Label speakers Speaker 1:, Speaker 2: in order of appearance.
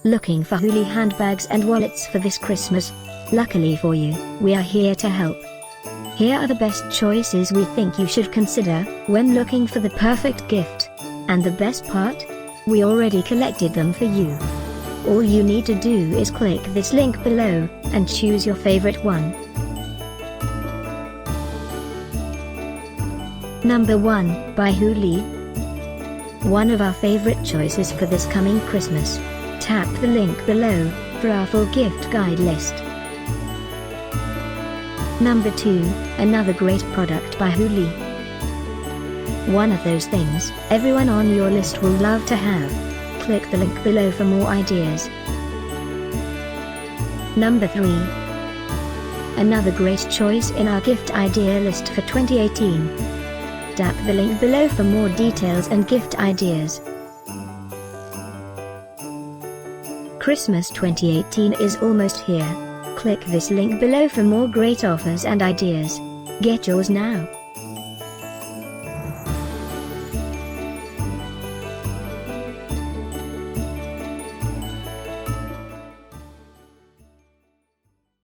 Speaker 1: Looking for Huli handbags and wallets for this Christmas? Luckily for you, we are here to help. Here are the best choices we think you should consider when looking for the perfect gift. And the best part? We already collected them for you. All you need to do is click this link below and choose your favorite one. Number 1, by Huli. One of our favorite choices for this coming Christmas. Tap the link below for our full gift guide list. Number 2, another great product by Huli. One of those things everyone on your list will love to have. Click the link below for more ideas. Number 3, another great choice in our gift idea list for 2018. Tap the link below for more details and gift ideas. Christmas 2018 is almost here. Click this link below for more great offers and ideas. Get yours now.